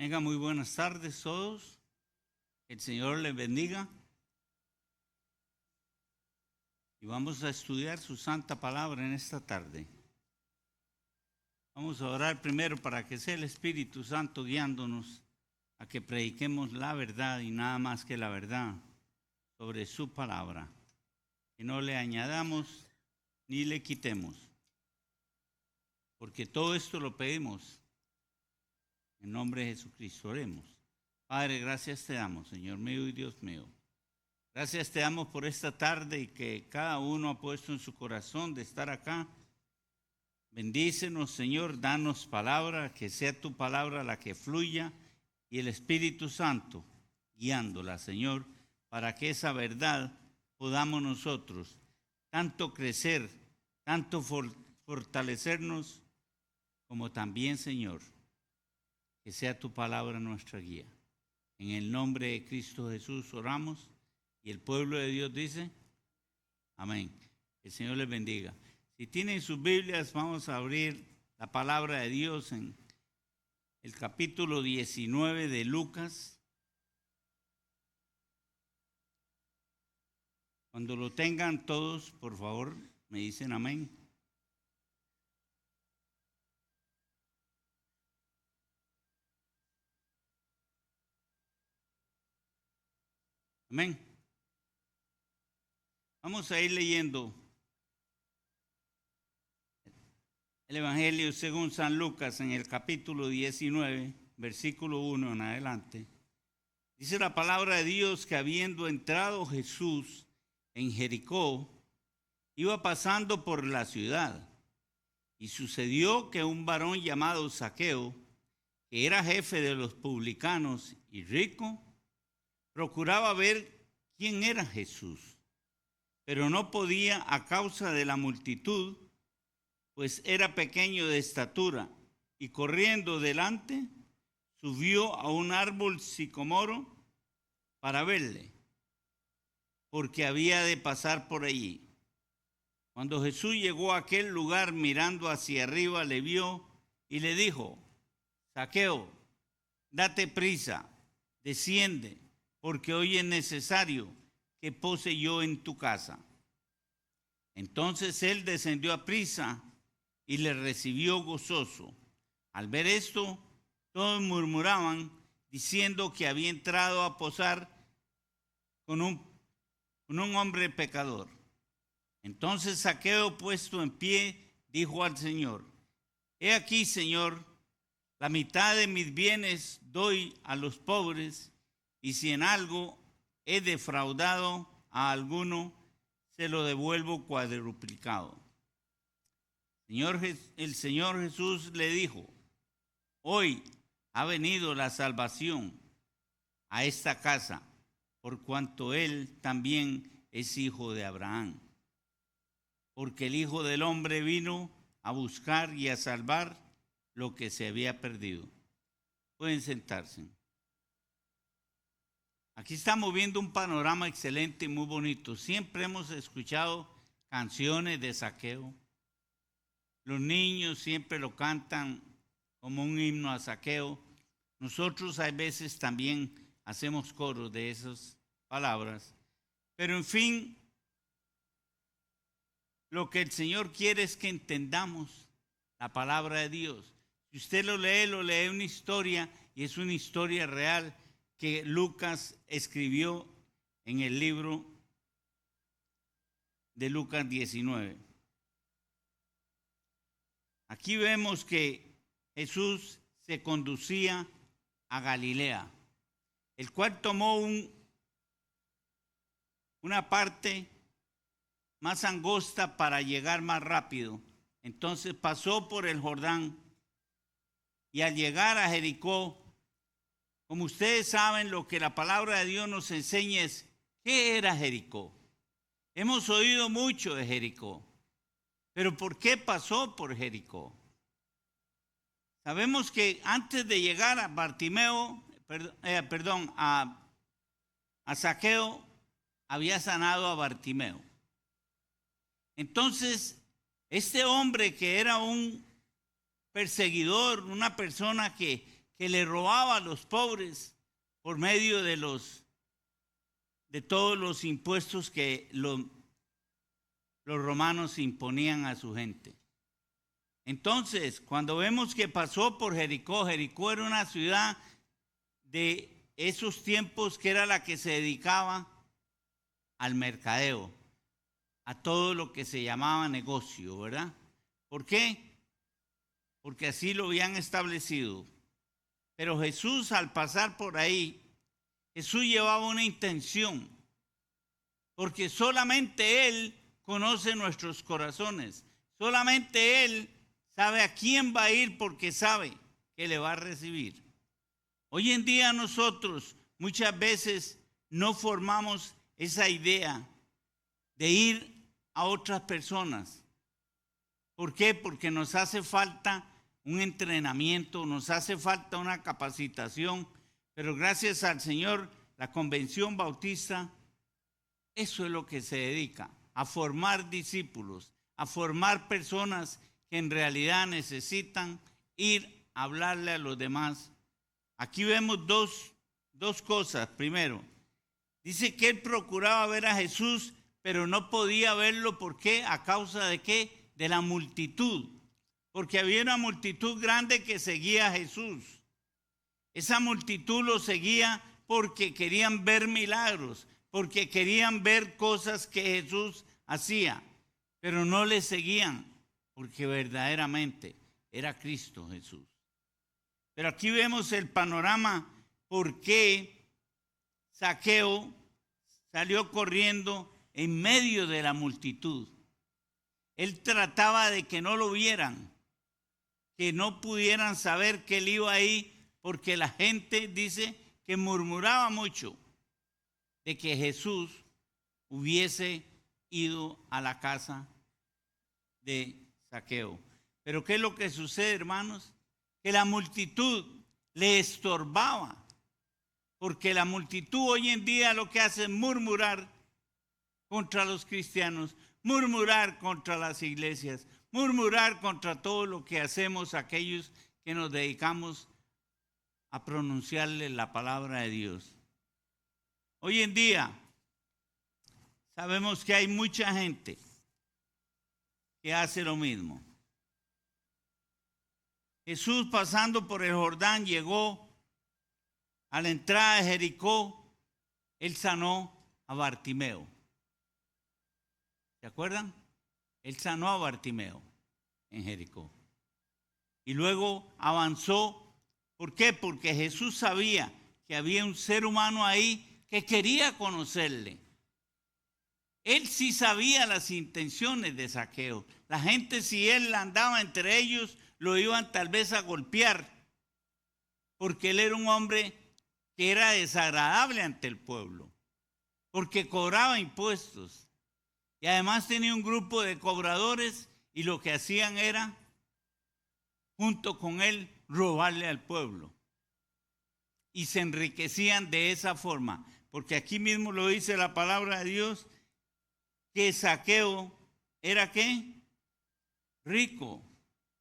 Venga, muy buenas tardes todos. El Señor les bendiga. Y vamos a estudiar su santa palabra en esta tarde. Vamos a orar primero para que sea el Espíritu Santo guiándonos a que prediquemos la verdad y nada más que la verdad sobre su palabra. Que no le añadamos ni le quitemos. Porque todo esto lo pedimos en nombre de Jesucristo. Oremos. Padre, gracias te damos, Señor mío y Dios mío. Gracias te damos por esta tarde y que cada uno ha puesto en su corazón de estar acá. Bendícenos, Señor, danos palabra, que sea tu palabra la que fluya y el Espíritu Santo guiándola, Señor, para que esa verdad podamos nosotros tanto crecer, tanto fortalecernos, como también, Señor, que sea tu palabra nuestra guía. En el nombre de Cristo Jesús oramos y el pueblo de Dios dice, amén. El Señor les bendiga. Si tienen sus Biblias, vamos a abrir la palabra de Dios en el capítulo 19 de Lucas. Cuando lo tengan todos, por favor, me dicen amén. Amén. Vamos a ir leyendo el Evangelio según San Lucas en el capítulo 19, versículo 1 en adelante. Dice la palabra de Dios que habiendo entrado Jesús en Jericó, iba pasando por la ciudad. Y sucedió que un varón llamado Zaqueo, que era jefe de los publicanos y rico, procuraba ver quién era Jesús, pero no podía a causa de la multitud, pues era pequeño de estatura, y corriendo delante, subió a un árbol sicomoro para verle, porque había de pasar por allí. Cuando Jesús llegó a aquel lugar, mirando hacia arriba, le vio y le dijo, Zaqueo, date prisa, desciende, porque hoy es necesario que pose yo en tu casa. Entonces él descendió a prisa y le recibió gozoso. Al ver esto, todos murmuraban, diciendo que había entrado a posar con un hombre pecador. Entonces Zaqueo, puesto en pie, dijo al Señor, he aquí, Señor, la mitad de mis bienes doy a los pobres, y si en algo he defraudado a alguno, se lo devuelvo cuadruplicado. El Señor Jesús le dijo, hoy ha venido la salvación a esta casa, por cuanto él también es hijo de Abraham. Porque el Hijo del Hombre vino a buscar y a salvar lo que se había perdido. Pueden sentarse. Aquí estamos viendo un panorama excelente y muy bonito. Siempre hemos escuchado canciones de Zaqueo. Los niños siempre lo cantan como un himno a Zaqueo. Nosotros a veces también hacemos coros de esas palabras. Pero en fin, lo que el Señor quiere es que entendamos la palabra de Dios. Si usted lo lee una historia y es una historia real que Lucas escribió en el libro de Lucas 19. Aquí vemos que Jesús se conducía a Galilea, el cual tomó una parte más angosta para llegar más rápido. Entonces pasó por el Jordán y al llegar a Jericó, como ustedes saben, lo que la palabra de Dios nos enseña es, ¿qué era Jericó? Hemos oído mucho de Jericó, pero ¿por qué pasó por Jericó? Sabemos que antes de llegar a a Zaqueo, había sanado a Bartimeo. Entonces, este hombre que era un perseguidor, una persona que que le robaba a los pobres por medio de todos los impuestos que los romanos imponían a su gente. Entonces, cuando vemos que pasó por Jericó, Jericó era una ciudad de esos tiempos que era la que se dedicaba al mercadeo, a todo lo que se llamaba negocio, ¿verdad? ¿Por qué? Porque así lo habían establecido. Pero Jesús, al pasar por ahí, Jesús llevaba una intención, porque solamente Él conoce nuestros corazones, solamente Él sabe a quién va a ir porque sabe que le va a recibir. Hoy en día nosotros muchas veces no formamos esa idea de ir a otras personas. ¿Por qué? Porque nos hace falta un entrenamiento, nos hace falta una capacitación, pero gracias al Señor, la Convención Bautista, eso es lo que se dedica, a formar discípulos, a formar personas que en realidad necesitan ir a hablarle a los demás. Aquí vemos dos cosas. Primero, dice que él procuraba ver a Jesús, pero no podía verlo. ¿Por qué? ¿A causa de qué? De la multitud. Porque había una multitud grande que seguía a Jesús. Esa multitud lo seguía porque querían ver milagros, porque querían ver cosas que Jesús hacía, pero no le seguían porque verdaderamente era Cristo Jesús. Pero aquí vemos el panorama por qué Zaqueo salió corriendo en medio de la multitud. Él trataba de que no lo vieran, que no pudieran saber que él iba ahí, porque la gente dice que murmuraba mucho de que Jesús hubiese ido a la casa de Zaqueo. Pero ¿qué es lo que sucede, hermanos? Que la multitud le estorbaba, porque la multitud hoy en día lo que hace es murmurar contra los cristianos, murmurar contra las iglesias, murmurar contra todo lo que hacemos aquellos que nos dedicamos a pronunciarle la palabra de Dios. Hoy en día sabemos que hay mucha gente que hace lo mismo. Jesús, pasando por el Jordán, llegó a la entrada de Jericó. Él sanó a Bartimeo. ¿Se acuerdan? Él sanó a Bartimeo en Jericó. Y luego avanzó. ¿Por qué? Porque Jesús sabía que había un ser humano ahí que quería conocerle. Él sí sabía las intenciones de Zaqueo. La gente, si él andaba entre ellos, lo iban tal vez a golpear, porque él era un hombre que era desagradable ante el pueblo, porque cobraba impuestos. Y además tenía un grupo de cobradores y lo que hacían era, junto con él, robarle al pueblo. Y se enriquecían de esa forma, porque aquí mismo lo dice la palabra de Dios, que Zaqueo era ¿qué? Rico.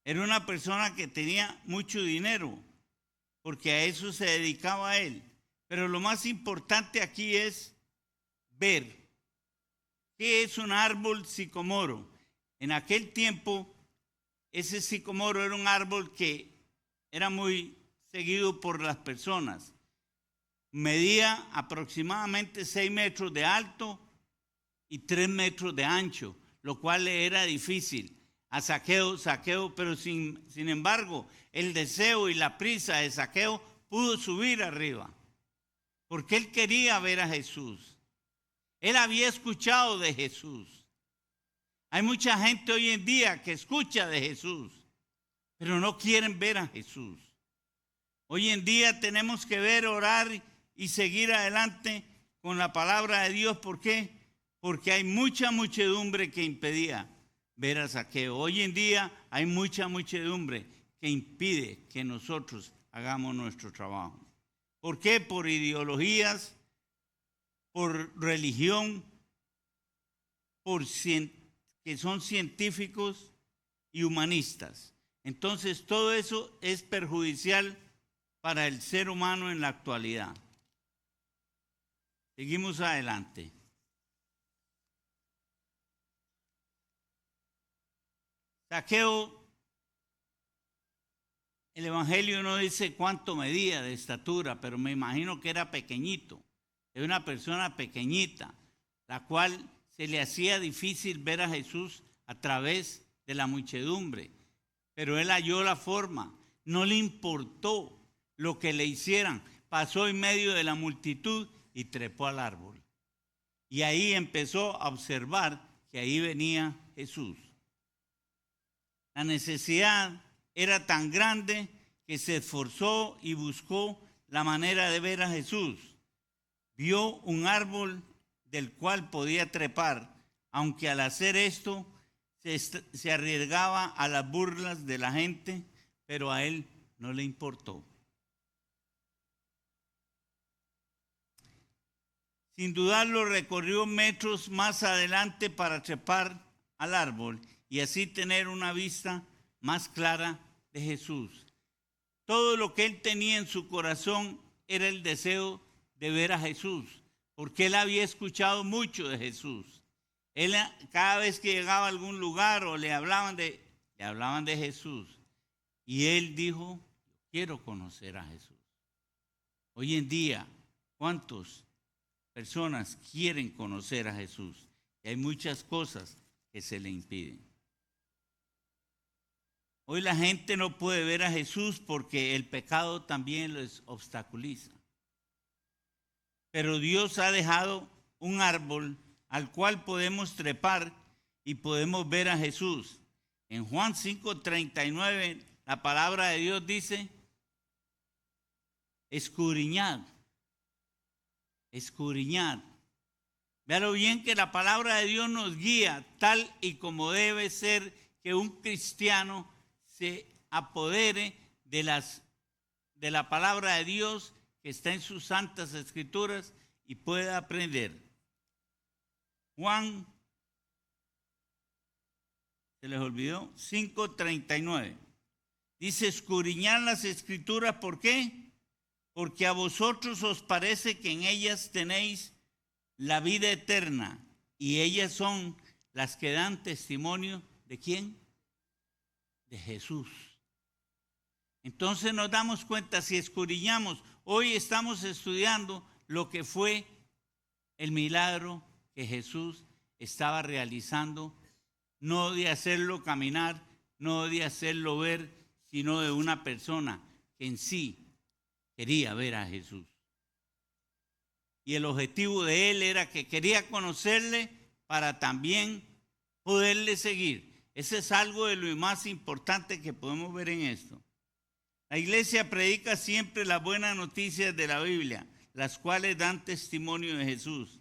Era una persona que tenía mucho dinero, porque a eso se dedicaba él. Pero lo más importante aquí es ver qué es un árbol sicomoro. En aquel tiempo, ese sicomoro era un árbol que era muy seguido por las personas. Medía aproximadamente 6 metros de alto y 3 metros de ancho, lo cual le era difícil a Zaqueo, pero sin embargo, el deseo y la prisa de Zaqueo pudo subir arriba, porque él quería ver a Jesús. Él había escuchado de Jesús. Hay mucha gente hoy en día que escucha de Jesús, pero no quieren ver a Jesús. Hoy en día tenemos que ver, orar y seguir adelante con la palabra de Dios. ¿Por qué? Porque hay mucha muchedumbre que impedía ver a Zaqueo. Hoy en día hay mucha muchedumbre que impide que nosotros hagamos nuestro trabajo. ¿Por qué? Por ideologías, por religión, que son científicos y humanistas. Entonces todo eso es perjudicial para el ser humano en la actualidad. Seguimos adelante. Zaqueo, el Evangelio no dice cuánto medía de estatura, pero me imagino que era pequeñito. Era una persona pequeñita, la cual se le hacía difícil ver a Jesús a través de la muchedumbre. Pero él halló la forma, no le importó lo que le hicieran. Pasó en medio de la multitud y trepó al árbol. Y ahí empezó a observar que ahí venía Jesús. La necesidad era tan grande que se esforzó y buscó la manera de ver a Jesús. Vio un árbol del cual podía trepar, aunque al hacer esto se arriesgaba a las burlas de la gente, pero a él no le importó. Sin dudarlo, recorrió metros más adelante para trepar al árbol y así tener una vista más clara de Jesús. Todo lo que él tenía en su corazón era el deseo de ver a Jesús, porque él había escuchado mucho de Jesús. Él, cada vez que llegaba a algún lugar o le hablaban de Jesús, y él dijo: quiero conocer a Jesús. Hoy en día, ¿cuántas personas quieren conocer a Jesús? Y hay muchas cosas que se le impiden. Hoy la gente no puede ver a Jesús porque el pecado también los obstaculiza. Pero Dios ha dejado un árbol al cual podemos trepar y podemos ver a Jesús. En Juan 5:39, la palabra de Dios dice: escudriñad. Véalo bien que la palabra de Dios nos guía tal y como debe ser que un cristiano se apodere de la palabra de Dios que está en sus santas escrituras y pueda aprender. Juan, se les olvidó, 5:39. Dice: escudriñad las escrituras, ¿por qué? Porque a vosotros os parece que en ellas tenéis la vida eterna, y ellas son las que dan testimonio ¿de quién? De Jesús. Entonces nos damos cuenta, si escudriñamos, hoy estamos estudiando lo que fue el milagro que Jesús estaba realizando, no de hacerlo caminar, no de hacerlo ver, sino de una persona que en sí quería ver a Jesús. Y el objetivo de él era que quería conocerle para también poderle seguir. Ese es algo de lo más importante que podemos ver en esto. La iglesia predica siempre las buenas noticias de la Biblia, las cuales dan testimonio de Jesús.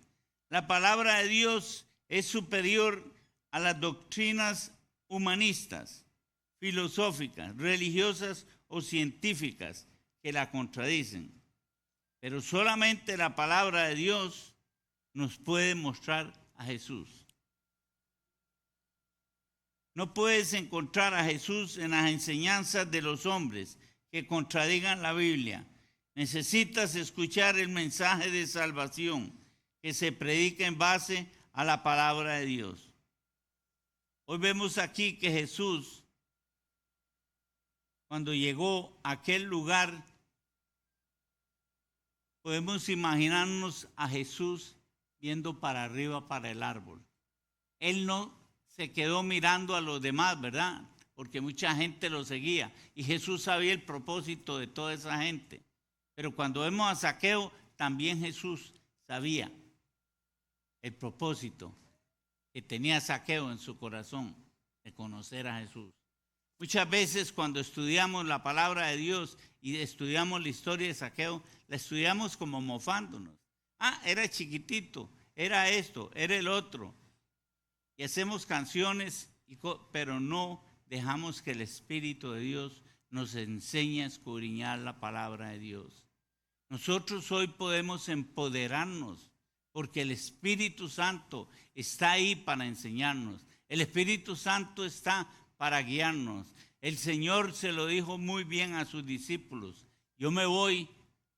La palabra de Dios es superior a las doctrinas humanistas, filosóficas, religiosas o científicas que la contradicen. Pero solamente la palabra de Dios nos puede mostrar a Jesús. No puedes encontrar a Jesús en las enseñanzas de los hombres que contradigan la Biblia. Necesitas escuchar el mensaje de salvación que se predica en base a la palabra de Dios. Hoy vemos aquí que Jesús, cuando llegó a aquel lugar, podemos imaginarnos a Jesús viendo para arriba, para el árbol. Él no se quedó mirando a los demás, ¿verdad? Porque mucha gente lo seguía y Jesús sabía el propósito de toda esa gente. Pero cuando vemos a Zaqueo, también Jesús sabía el propósito que tenía Zaqueo en su corazón de conocer a Jesús. Muchas veces cuando estudiamos la palabra de Dios y estudiamos la historia de Zaqueo, la estudiamos como mofándonos. Era chiquitito, era esto, era el otro. Y hacemos canciones, pero no dejamos que el Espíritu de Dios nos enseñe a escudriñar la palabra de Dios. Nosotros hoy podemos empoderarnos porque el Espíritu Santo está ahí para enseñarnos. El Espíritu Santo está para guiarnos. El Señor se lo dijo muy bien a sus discípulos: yo me voy,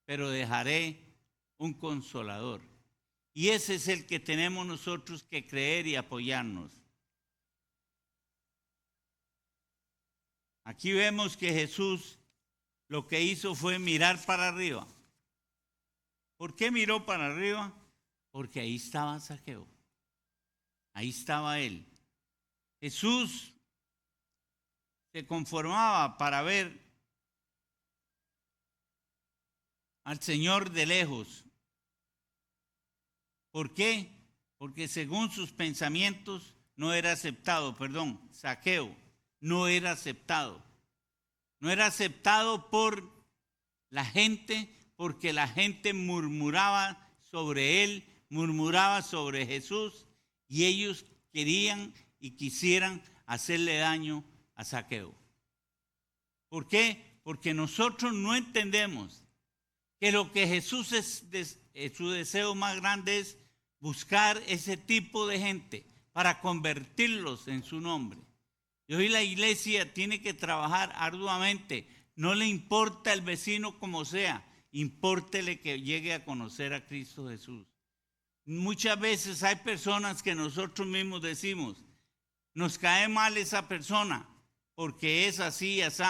pero dejaré un consolador. Y ese es el que tenemos nosotros que creer y apoyarnos. Aquí vemos que Jesús lo que hizo fue mirar para arriba. ¿Por qué miró para arriba? Porque ahí estaba Zaqueo. Ahí estaba él. Jesús se conformaba para ver al Señor de lejos. ¿Por qué? Porque según sus pensamientos no era aceptado, Zaqueo no era aceptado. No era aceptado por la gente, porque la gente murmuraba sobre él, murmuraba sobre Jesús, y ellos querían y quisieran hacerle daño a Zaqueo. ¿Por qué? Porque nosotros no entendemos que lo que Jesús su deseo más grande es buscar ese tipo de gente para convertirlos en su nombre. Y hoy la iglesia tiene que trabajar arduamente. No le importa el vecino como sea, impórtele que llegue a conocer a Cristo Jesús. Muchas veces hay personas que nosotros mismos decimos, nos cae mal esa persona porque es así y así,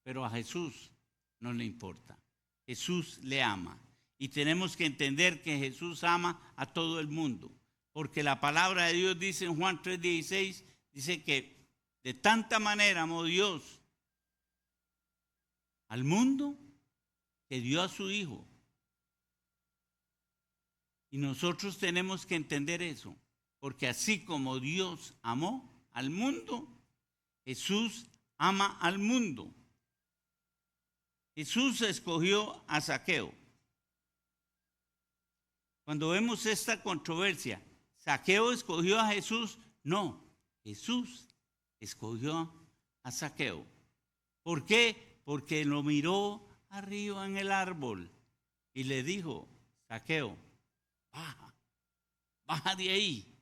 pero a Jesús no le importa. Jesús le ama. Y tenemos que entender que Jesús ama a todo el mundo. Porque la palabra de Dios dice en Juan 3:16, dice que de tanta manera amó Dios al mundo que dio a su Hijo. Y nosotros tenemos que entender eso. Porque así como Dios amó al mundo, Jesús ama al mundo. Jesús escogió a Zaqueo. Cuando vemos esta controversia, ¿Zaqueo escogió a Jesús? No, Jesús escogió a Zaqueo. ¿Por qué? Porque lo miró arriba en el árbol y le dijo, Zaqueo, baja de ahí.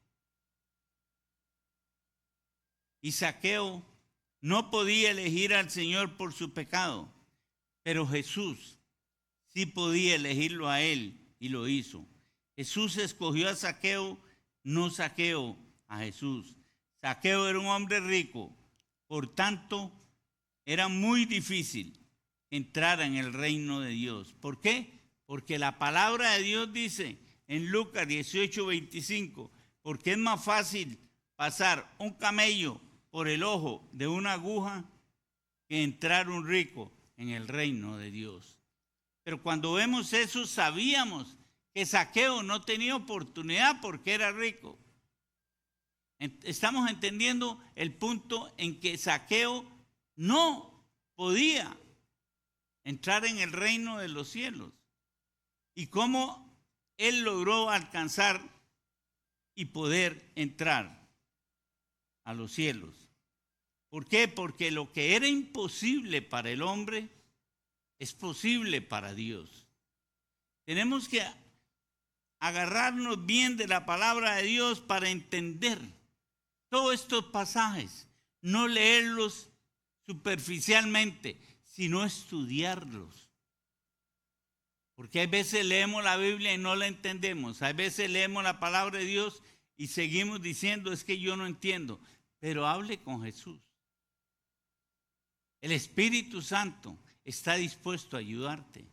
Y Zaqueo no podía elegir al Señor por su pecado, pero Jesús sí podía elegirlo a él y lo hizo. Jesús escogió a Zaqueo, no Zaqueo a Jesús. Zaqueo era un hombre rico, por tanto, era muy difícil entrar en el reino de Dios. ¿Por qué? Porque la palabra de Dios dice en Lucas 18:25, porque es más fácil pasar un camello por el ojo de una aguja que entrar un rico en el reino de Dios. Pero cuando vemos eso, sabíamos que Zaqueo no tenía oportunidad porque era rico. Estamos entendiendo el punto en que Zaqueo no podía entrar en el reino de los cielos. Y cómo él logró alcanzar y poder entrar a los cielos. ¿Por qué? Porque lo que era imposible para el hombre es posible para Dios. Tenemos que agarrarnos bien de la palabra de Dios para entender todos estos pasajes, no leerlos superficialmente, sino estudiarlos. Porque hay veces leemos la Biblia y no la entendemos. Hay veces leemos la palabra de Dios y seguimos diciendo, es que yo no entiendo. Pero hable con Jesús. El Espíritu Santo está dispuesto a ayudarte,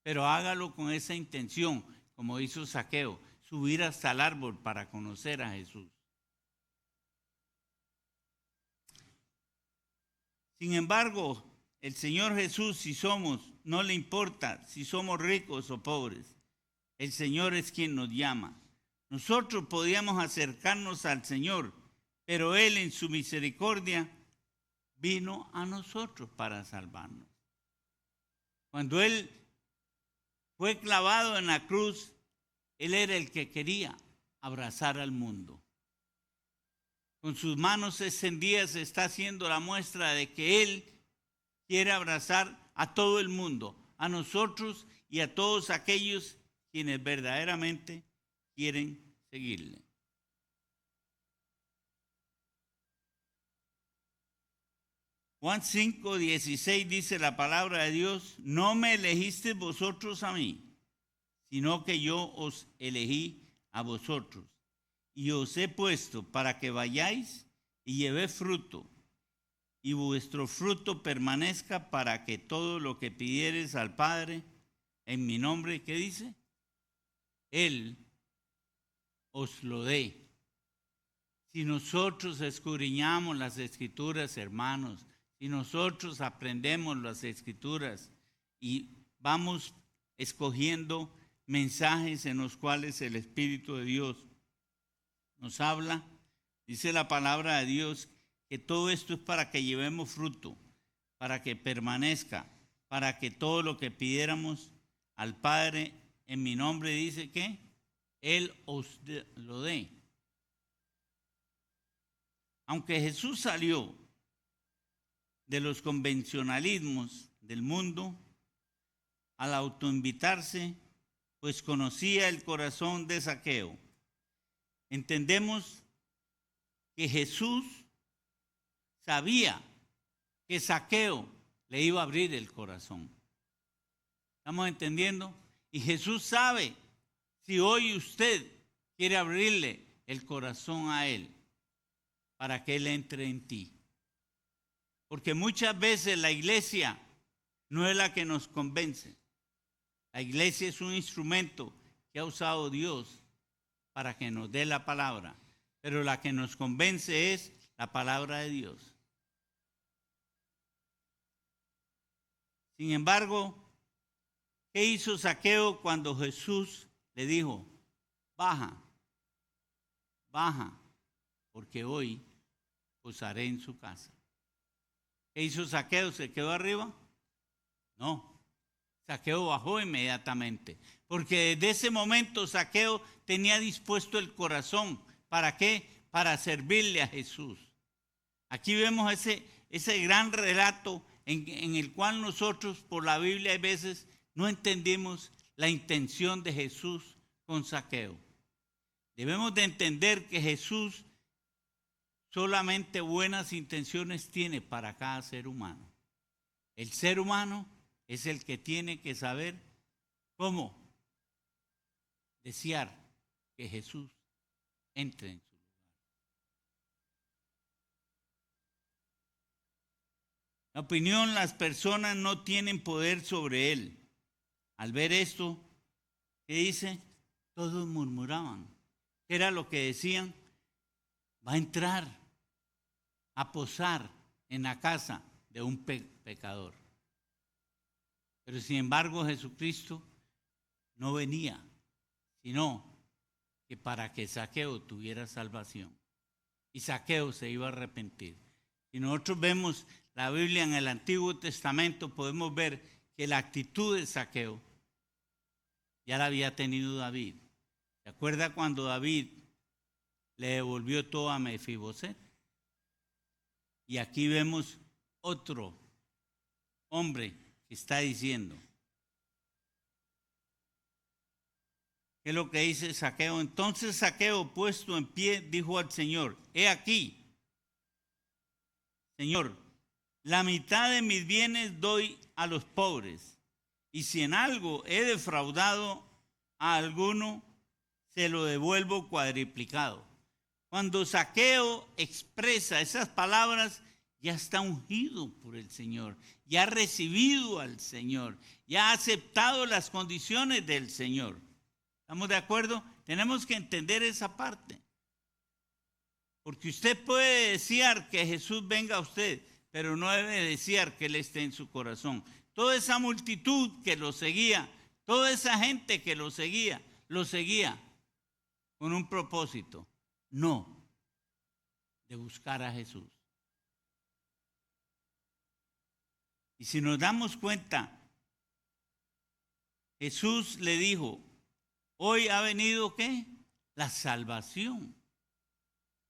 pero hágalo con esa intención, como hizo Zaqueo, subir hasta el árbol para conocer a Jesús. Sin embargo, el Señor Jesús, no le importa si somos ricos o pobres. El Señor es quien nos llama. Nosotros podíamos acercarnos al Señor, pero Él en su misericordia vino a nosotros para salvarnos. Cuando Él fue clavado en la cruz, Él era el que quería abrazar al mundo. Con sus manos extendidas está haciendo la muestra de que Él quiere abrazar a todo el mundo, a nosotros y a todos aquellos quienes verdaderamente quieren seguirle. Juan 5:16 dice la palabra de Dios: no me elegisteis vosotros a mí, sino que yo os elegí a vosotros, y os he puesto para que vayáis y llevéis fruto, y vuestro fruto permanezca, para que todo lo que pidiereis al Padre en mi nombre, ¿qué dice? Él os lo dé. Si nosotros escudriñamos las Escrituras, hermanos, si nosotros aprendemos las Escrituras y vamos escogiendo mensajes en los cuales el Espíritu de Dios nos habla, dice la palabra de Dios que todo esto es para que llevemos fruto, para que permanezca, para que todo lo que pidiéramos al Padre en mi nombre, dice que Él os lo dé. Aunque Jesús salió de los convencionalismos del mundo al autoinvitarse, pues conocía el corazón de Zaqueo. Entendemos que Jesús sabía que Zaqueo le iba a abrir el corazón. ¿Estamos entendiendo? Y Jesús sabe si hoy usted quiere abrirle el corazón a Él para que Él entre en ti. Porque muchas veces la iglesia no es la que nos convence. La iglesia es un instrumento que ha usado Dios para que nos dé la palabra. Pero la que nos convence es la palabra de Dios. Sin embargo, ¿qué hizo Zaqueo cuando Jesús le dijo: baja, porque hoy posaré en su casa? ¿Qué hizo Zaqueo? ¿Se quedó arriba? No, Zaqueo bajó inmediatamente, porque desde ese momento Zaqueo tenía dispuesto el corazón. ¿Para qué? Para servirle a Jesús. Aquí vemos ese gran relato en el cual nosotros por la Biblia a veces no entendemos la intención de Jesús con Zaqueo. Debemos de entender que Jesús solamente buenas intenciones tiene para cada ser humano. El ser humano es el que tiene que saber cómo desear que Jesús entre en su lugar. La opinión, las personas no tienen poder sobre él. Al ver esto, ¿qué dice? Todos murmuraban. ¿Qué era lo que decían? Va a entrar a posar en la casa de un pecador. Pero sin embargo Jesucristo no venía, sino que para que Zaqueo tuviera salvación. Y Zaqueo se iba a arrepentir. Si nosotros vemos la Biblia en el Antiguo Testamento, podemos ver que la actitud de Zaqueo ya la había tenido David. ¿Se acuerda cuando David le devolvió todo a Mefiboset? Y aquí vemos otro hombre que está diciendo. ¿Qué es lo que dice Zaqueo? Entonces Zaqueo, puesto en pie, dijo al Señor: he aquí, Señor, la mitad de mis bienes doy a los pobres, y si en algo he defraudado a alguno, se lo devuelvo cuadriplicado. Cuando Zaqueo expresa esas palabras, ya está ungido por el Señor, ya ha recibido al Señor, ya ha aceptado las condiciones del Señor. ¿Estamos de acuerdo? Tenemos que entender esa parte. Porque usted puede desear que Jesús venga a usted, pero no debe desear que Él esté en su corazón. Toda esa multitud que lo seguía, toda esa gente que lo seguía con un propósito, no de buscar a Jesús. Y si nos damos cuenta, Jesús le dijo: hoy ha venido, ¿qué? La salvación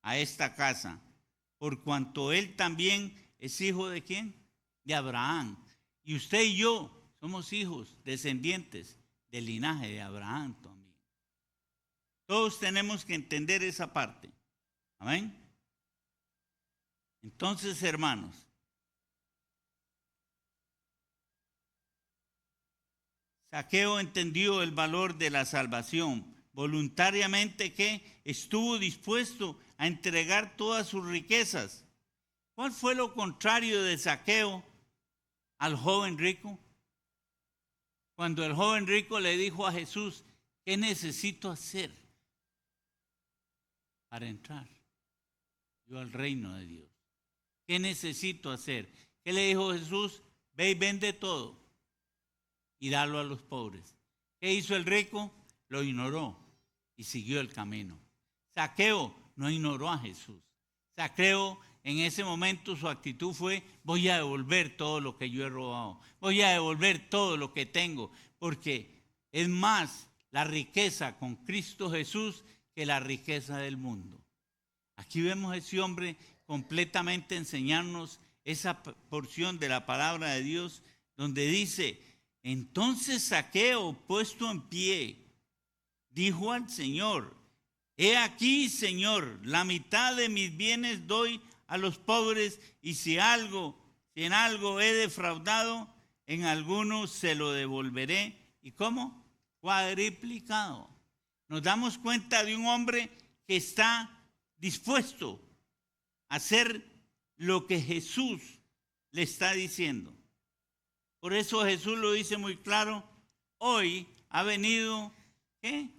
a esta casa, por cuanto él también es hijo de ¿quién? De Abraham. Y usted y yo somos hijos, descendientes del linaje de Abraham también. Todos tenemos que entender esa parte. Amén. Entonces, hermanos, Zaqueo entendió el valor de la salvación. Voluntariamente que estuvo dispuesto a entregar todas sus riquezas. ¿Cuál fue lo contrario de Zaqueo al joven rico? Cuando el joven rico le dijo a Jesús, ¿qué necesito hacer para entrar yo al reino de Dios? ¿Qué necesito hacer? ¿Qué le dijo Jesús? Ve y vende todo y dalo a los pobres. ¿Qué hizo el rico? Lo ignoró y siguió el camino. Zaqueo no ignoró a Jesús. Zaqueo en ese momento su actitud fue, voy a devolver todo lo que yo he robado. Voy a devolver todo lo que tengo, porque es más la riqueza con Cristo Jesús que la riqueza del mundo. Aquí vemos a ese hombre completamente enseñarnos esa porción de la palabra de Dios donde dice, entonces Zaqueo, puesto en pie, dijo al Señor, he aquí, Señor, la mitad de mis bienes doy a los pobres y si en algo he defraudado, en algunos se lo devolveré. ¿Y cómo? Cuadriplicado. Nos damos cuenta de un hombre que está dispuesto a hacer lo que Jesús le está diciendo. Por eso Jesús lo dice muy claro, hoy ha venido, ¿qué?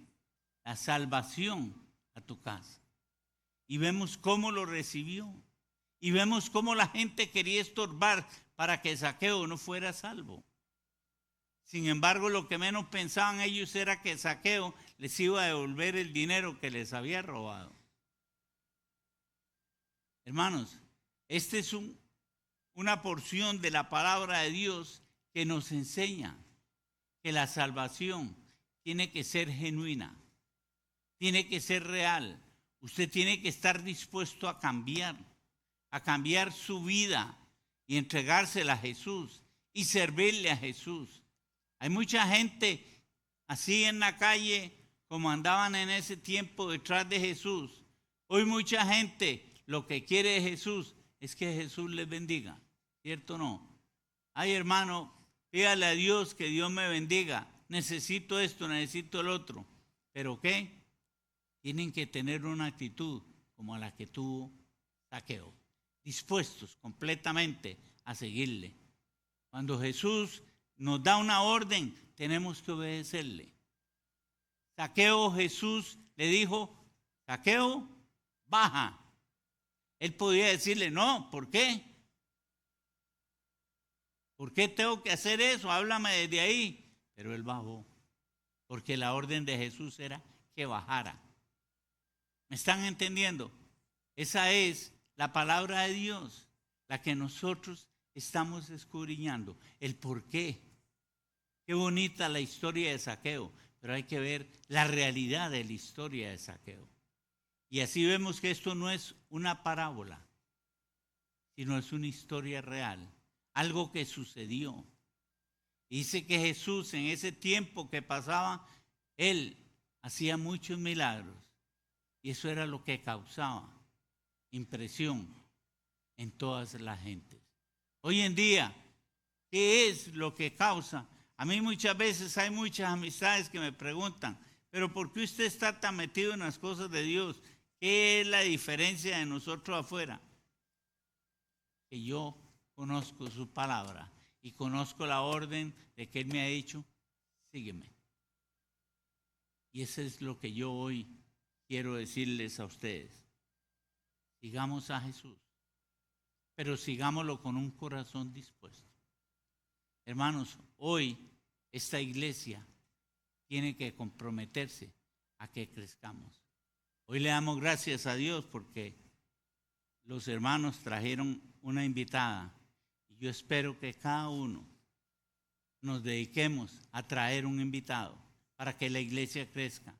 La salvación a tu casa. Y vemos cómo lo recibió. Y vemos cómo la gente quería estorbar para que Zaqueo no fuera salvo. Sin embargo, lo que menos pensaban ellos era que Zaqueo les iba a devolver el dinero que les había robado. Hermanos, esta es una porción de la palabra de Dios que nos enseña que la salvación tiene que ser genuina, tiene que ser real. Usted tiene que estar dispuesto a cambiar su vida y entregársela a Jesús y servirle a Jesús. Hay mucha gente así en la calle como andaban en ese tiempo detrás de Jesús. Hoy mucha gente lo que quiere de Jesús es que Jesús les bendiga, ¿cierto o no? Ay, hermano, pídale a Dios que Dios me bendiga. Necesito esto, necesito el otro. ¿Pero qué? Tienen que tener una actitud como la que tuvo Zaqueo, dispuestos completamente a seguirle. Cuando Jesús nos da una orden, tenemos que obedecerle. Zaqueo, Jesús le dijo, Zaqueo, baja. Él podía decirle, no, ¿por qué? ¿Por qué tengo que hacer eso? Háblame desde ahí. Pero él bajó, porque la orden de Jesús era que bajara. ¿Me están entendiendo? Esa es la palabra de Dios, la que nosotros estamos escudriñando. El por qué. Qué bonita la historia de Zaqueo, pero hay que ver la realidad de la historia de Zaqueo. Y así vemos que esto no es una parábola, sino es una historia real, algo que sucedió. Dice que Jesús en ese tiempo que pasaba, él hacía muchos milagros. Y eso era lo que causaba impresión en todas las gentes. Hoy en día, ¿qué es lo que causa? A mí muchas veces hay muchas amistades que me preguntan, pero ¿por qué usted está tan metido en las cosas de Dios? ¿Qué es la diferencia de nosotros afuera? Que yo conozco su palabra y conozco la orden de que Él me ha dicho, sígueme. Y eso es lo que yo hoy quiero decirles a ustedes. Sigamos a Jesús, pero sigámoslo con un corazón dispuesto. Hermanos, hoy esta iglesia tiene que comprometerse a que crezcamos. Hoy le damos gracias a Dios porque los hermanos trajeron una invitada y yo espero que cada uno nos dediquemos a traer un invitado para que la iglesia crezca.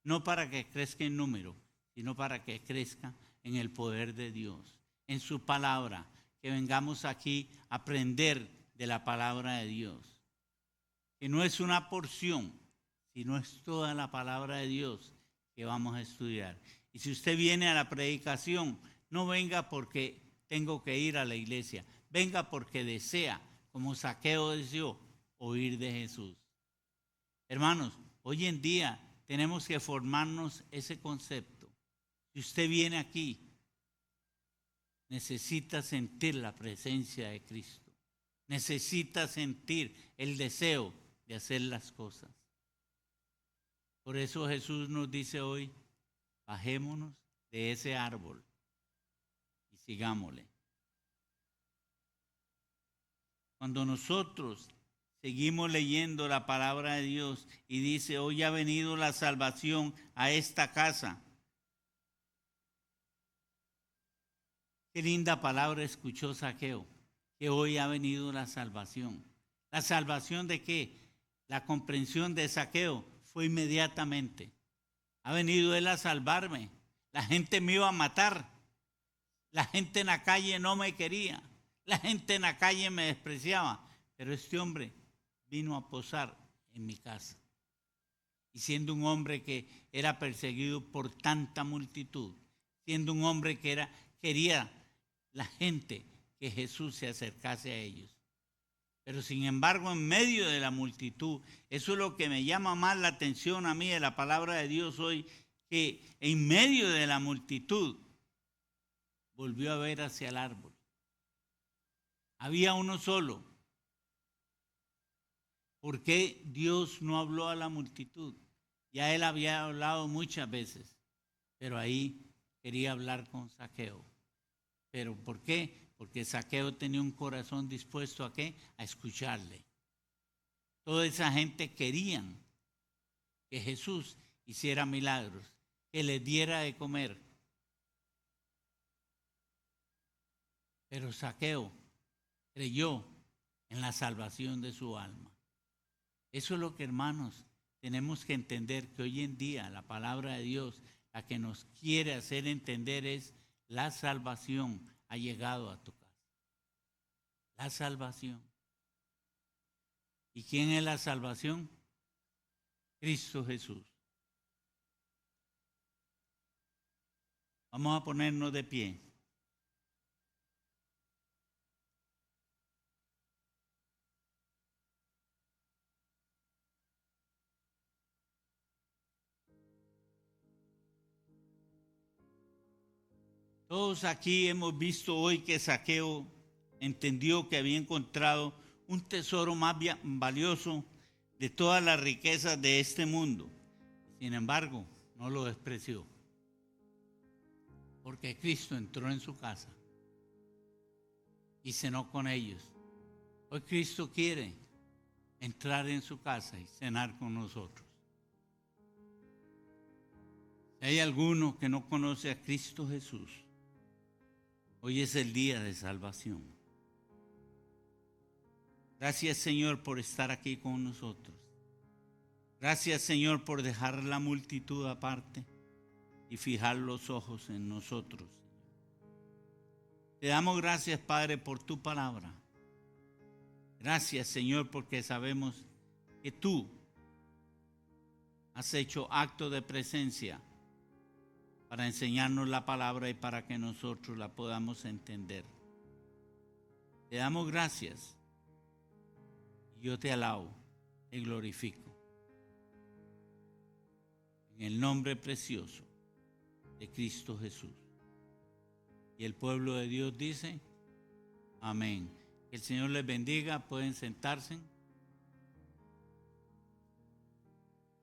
No para que crezca en número, sino para que crezca en el poder de Dios, en su palabra, que vengamos aquí a aprender de la palabra de Dios. Que no es una porción, sino es toda la palabra de Dios que vamos a estudiar. Y si usted viene a la predicación, no venga porque tengo que ir a la iglesia, venga porque desea, como Zaqueo deseó, oír de Jesús. Hermanos, hoy en día tenemos que formarnos ese concepto. Si usted viene aquí, necesita sentir la presencia de Cristo. Necesita sentir el deseo de hacer las cosas. Por eso Jesús nos dice hoy, bajémonos de ese árbol y sigámosle. Cuando nosotros seguimos leyendo la palabra de Dios y dice, hoy ha venido la salvación a esta casa. Qué linda palabra escuchó Zaqueo, que hoy ha venido la salvación. ¿La salvación de qué? La comprensión de Zaqueo fue inmediatamente. Ha venido él a salvarme. La gente me iba a matar. La gente en la calle no me quería. La gente en la calle me despreciaba. Pero este hombre vino a posar en mi casa. Y siendo un hombre que era perseguido por tanta multitud, siendo un hombre que quería la gente que Jesús se acercase a ellos. Pero sin embargo, en medio de la multitud, eso es lo que me llama más la atención a mí de la palabra de Dios hoy, que en medio de la multitud volvió a ver hacia el árbol. Había uno solo. ¿Por qué Dios no habló a la multitud? Ya él había hablado muchas veces, pero ahí quería hablar con Zaqueo. ¿Pero por qué? Porque Zaqueo tenía un corazón dispuesto ¿a qué? A escucharle. Toda esa gente querían que Jesús hiciera milagros, que les diera de comer. Pero Zaqueo creyó en la salvación de su alma. Eso es lo que, hermanos, tenemos que entender, que hoy en día la palabra de Dios, la que nos quiere hacer entender es la salvación ha llegado a tu casa. La salvación. ¿Y quién es la salvación? Cristo Jesús. Vamos a ponernos de pie. Todos aquí hemos visto hoy que Zaqueo entendió que había encontrado un tesoro más valioso de todas las riquezas de este mundo. Sin embargo, no lo despreció, porque Cristo entró en su casa y cenó con ellos. Hoy Cristo quiere entrar en su casa y cenar con nosotros. Si hay alguno que no conoce a Cristo Jesús, hoy es el día de salvación. Gracias, Señor, por estar aquí con nosotros. Gracias, Señor, por dejar la multitud aparte y fijar los ojos en nosotros. Te damos gracias, Padre, por tu palabra. Gracias, Señor, porque sabemos que tú has hecho acto de presencia para enseñarnos la palabra y para que nosotros la podamos entender. Te damos gracias y yo te alabo, te glorifico. En el nombre precioso de Cristo Jesús. Y el pueblo de Dios dice, amén. Que el Señor les bendiga, pueden sentarse.